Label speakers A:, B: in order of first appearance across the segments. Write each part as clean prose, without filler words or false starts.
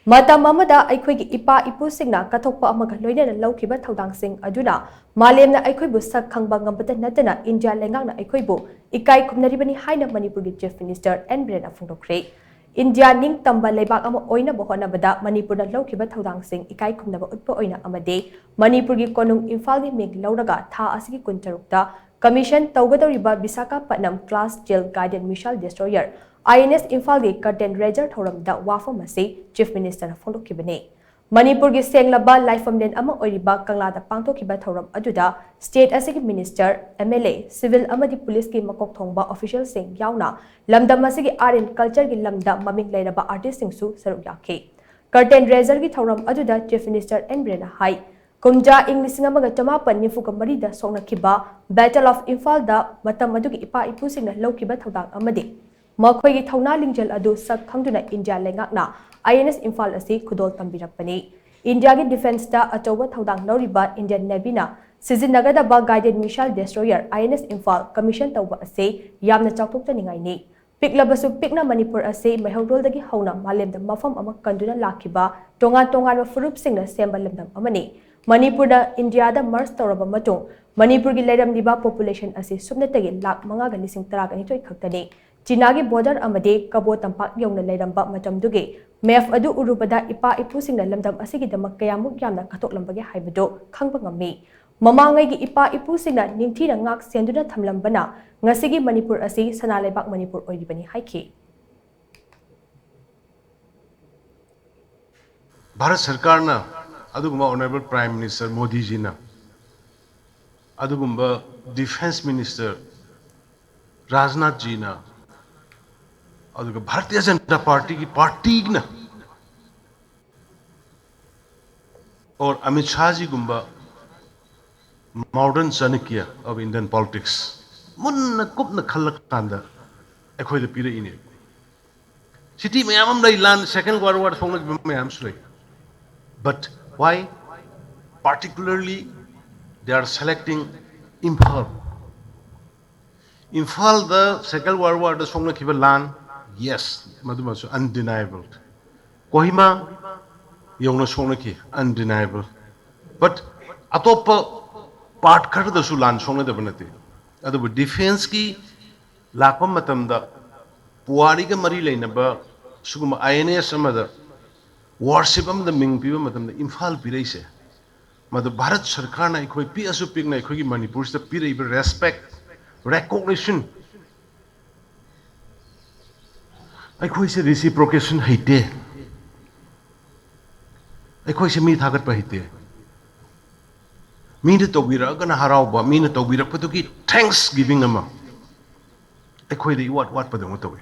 A: Matam amada Eikhoibu Ipa Ipu shingna kathokpa amaga loinana loukhiba Thoudang shing aduna Malem na Eikhoibu shak khangba ngambata nattana India Leingak na Eikhoibu Ikai Khumnaribani haina Manipuri Chief Minister N Biren phongdokkhre India ning tamba leibak ama oina bohona bada Manipur na loukhiba Thoudang shing Ikai Khumnaba utpa oina amade Manipur gi konung Imphal gi meg lauraga tha asigi kuntarukta Commission tawgadoriba Visakhapatnam class jail guided missile destroyer INS Imphal gi curtain raiser thoram da wafam ase Chief Minister phongdokkhibane Manipur gi senglaba laifamlen ama oiriba kangla da pangthokhiba thoram aduda state asigi minister MLA civil amadi police ki makok thongba official sing yauna lamdam asigi art and culture gi lamda maming leiraba artist sing su saruk yakhe curtain raiser gi thoram aduda Chief Minister N Biren hai Kumja ing lisingamaga chamapan nifuka marida songnakhiba Battle of Imphal da matam adugi Ipa Ipu singna loukhiba Thoudang amade Makhoi Thauna lingjal adu sak khangduna India Leingak na INS Imphal asi khudol tambirakpani India gi defense da achoba Thoudang loriba Indian Navy na sizinagada ba guided missile destroyer INS Imphal commission tawba ase yamna chawthokta ningai ni piklabasu pikna Manipur ase maihorol dagi hauna malem da mafam ama kanduna lakhiba tonga furup singna semba lamdam amani Manipur da India da mars tawraba matung Manipur gi leiramliba population ase subnatagi lakh 5,13 khaktani Chinagi border amade kabo tampak yongna leiramba matamduge mef adu urubada Ipa Ipu singna lamdam asigi damak kayamuk yamna kathoklambage haibado khangba ngami mamangai gi Ipa Ipu singna ningthina ngak senduna thamlambana ngasigi Manipur asi sanalaibak Manipur oiribani haiki
B: Bharat Sarkar na adugumba Honorable Prime Minister Modi ji na adugumba Defense Minister Rajnath ji na aduga Bharatiya Janata Party ki party na और अमित शाह जी गुम्बा modern Chanakya of Indian politics Munna कुपना खल्लक कांदा एकोई the पीरे इने city मैयाम lie land second world war फोंगल मैयाम Sule but why particularly they are selecting Imphal the second world war the फोंगल किबा land yes madhumasu undeniable Kohima Yongna Sonaki, undeniable. But Atopa part cut the Sulan Sona the Benati. Other defense key Lapam Matamda Puariga Marie Lanaba Suguma INS mother worshipam the Ming people Matam the Imphal Pirese. Mother Bharat Sarkana equi Piasu Pigna Equi Manipur the Pire respect, recognition. I quite say reciprocation hate. Eikhoy se mi thagat pahite mi de tobira gana harauba mi ne tobira patuki thanksgiving ama eikhoy de what padong towe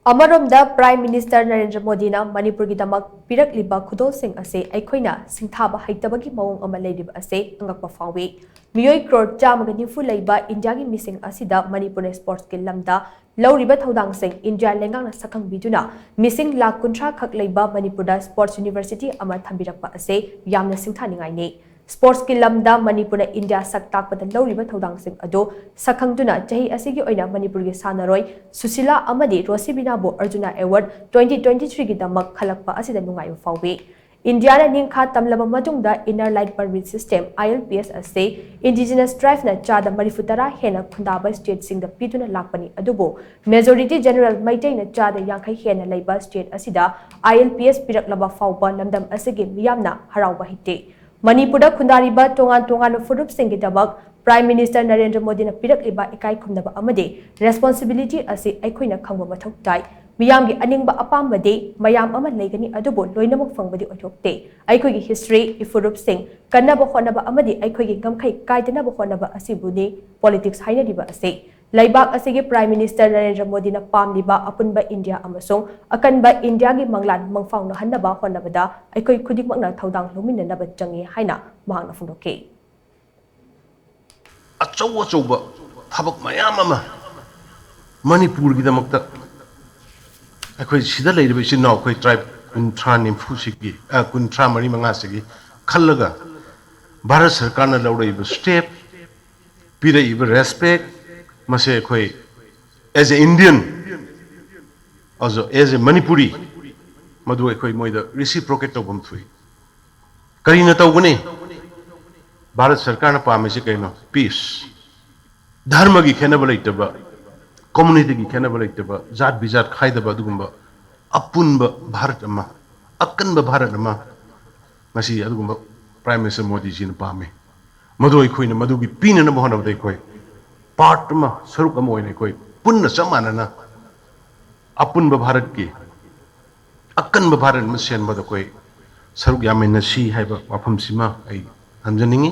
A: Amarom Prime Minister Narendra Modi na Manipur gi damak pirakliba khudol sing ase aikhoina singthaba haitabagi mawong ama leirib ase angakpa fawi miyoi crore chamaga nifu leiba India gi missing asida Manipur sports ki lamda Lauriba Thoudang sing India Leingak na sakang biduna missing lakh 13 khak leiba Manipur Sports University ama thambirakpa ase yamna singthaningai ni sports ki lamda Manipur India sak takpada lauriba Thoudang sing ado sakhangduna chahi asigi oina Manipur gi sanaroi Susila amadi Rosibina bo Arjuna Award 2023 gi damak khalakpa asida nungai fawi India na ningkha tamlaba matungda inner light permit system ILPS ase indigenous tribe na chada marifutara hena khundaba state sing da pituna lakpani adubo majority general maitai na chada yankhai hena leiba state asida ILPS piraklaba fawba lamdam asige miyamna harauba hite Manipur khundariba tongan furup sing gi dabak Prime Minister Narendra Modi na pirakliba Ikai Khumnaba amade responsibility ase aikhoina khangba mathok tai Miyam gi aningba apamba de mayam ama leigani adubo loinamok fangbadi othokte aikhoi gi history ifurup sing kannaba khonaba amadi aikhoi gi ngamkhai kaidanaba khonaba asibuni politics haina diba ase laibak asigi Prime Minister Narendra Modi na pamliba apunba India amasong akanba India gi manglan mangfang no hannaba khonabada aikhoi khudikmakna Thoudang luminanaba changi haina mahangna phungdokhe
B: achauba thabak mayam ama Manipur gi damakta अखोई सिदा लेरिबे सिना अखोई tribe कुंट्रा निम्फु सिगी कुंट्रा मरी मंगा सिगी खल्लगा भारत सरकार न लौड़इब step पिरइब respect मसे अखोई as a Indian also as a Manipuri madu ekhoi moida reciprocate tobam thui karina tawgani Bharat Sarkar na pame se kaino peace dharma gi khena balaitaba community gi khena balaitaba jat bijat khaidaba dugumba apunba Bharat ama akanba Bharat ama masi adugumba Prime Minister Modi ji na pame madu ekhoi na madu gi pina na mohana dai khoi part ma saruk ama oine khoi punna samana na apunba Bharat ki akanba Bharat ma sen bada khoi saruk yamena si haiba wafam sima ai hanjaningi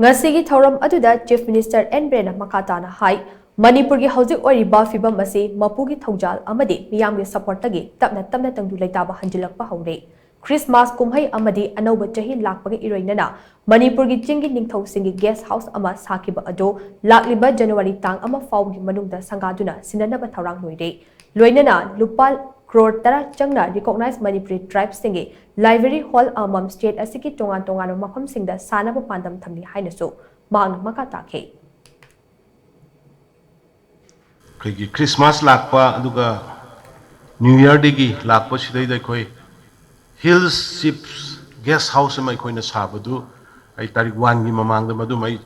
A: ngasigi thoram aduda Chief Minister N Biren makata na hai Manipur gi hojik oriba fibam ase mapu gi thongjal amadi miyam gi support tagi tapna tangdu leitaba hanjilakpa haure Christmas kumhai amadi anauba chahi lakpa gi iroinana Manipur gi chingi ningthau singi guest house ama sakiba ado lakliba January tang ama faum gi manungda sangaduna sinanaba thorang loire loinana lupal crore tara changna recognize Manipuri tribes singi library hall amam state asiki tongan mafam singda sanaba pandam thamni hainaso mang makata ke
B: Christmas lakpa aduga New Year digi lakpa sidai dai khoi Hills Ships guest house mai khoi na sabadu ai tarik 1 gi mamang da madu mai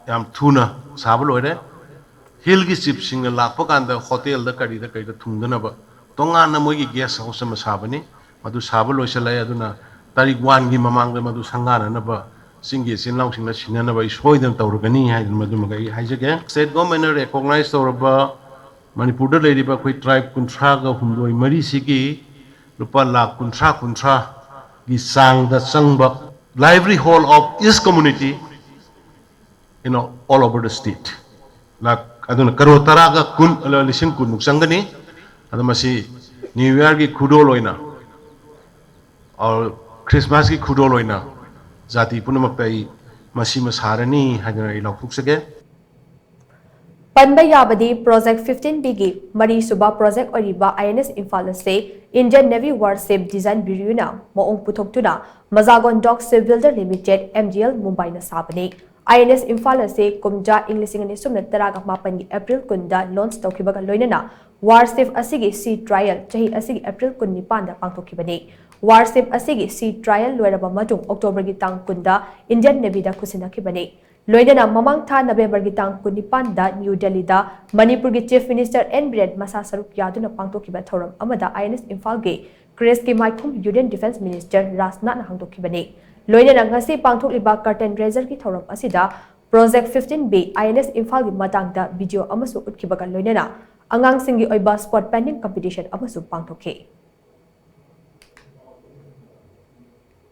B: yam thuna sab loire Hill gi ship sing lakpa kan da hotel da kari da thungdana ba tonga na moi gi guest house ma sabani madu sab loisalai aduna tarik 1 gi mamang da madu sangana na ba Singi sinlau singna sinana ba isoidan tawrugani hai madu magai haijage state government recognize tawraba Manipur da leiriba khoi tribe kunthra ga humdoi mari sigi lupa lakh kunthra gi sang da sangba library hall of each community all over the state lak aduna karo tara ga kun lising kun sangani adamasi New Year gi khudo loina or Christmas gi khudo loina jati punamak tai masi masarani hajana ilaphuk sage
A: Panba Yabadi Project 15B gi Mari Suba Project Oriba INS Imphal se Indian Navy Warship Design Bureau Moong Puthok Mazagon Dock Shipbuilder Limited MGL Mumbai na sabani INS Imphal se Kumja English ni sumna taraga mapan gi April kunda launch tawkhibaga loinana Warship asigi sea trial chahi asigi April kun nipan da pangthokhibani Warship asigi sea trial loiraba matung October gi tang kunda Indian Navy da khusinakhibani loinana mamang tha November gi tang kunipan da New Delhi da Manipur gi Chief Minister N Biren masa saruk yaduna pangtokhiba thoram amada INS Imphal gi Chris ki Maikhum Union Defense Minister Rasnat na hangdokhibani loinana ngasi pangthokliba curtain raiser ki thoram asida Project 15B INS Imphal gi matang da video amasu utkibaga loinana angang singi oiba sport painting competition amasu pangthokhe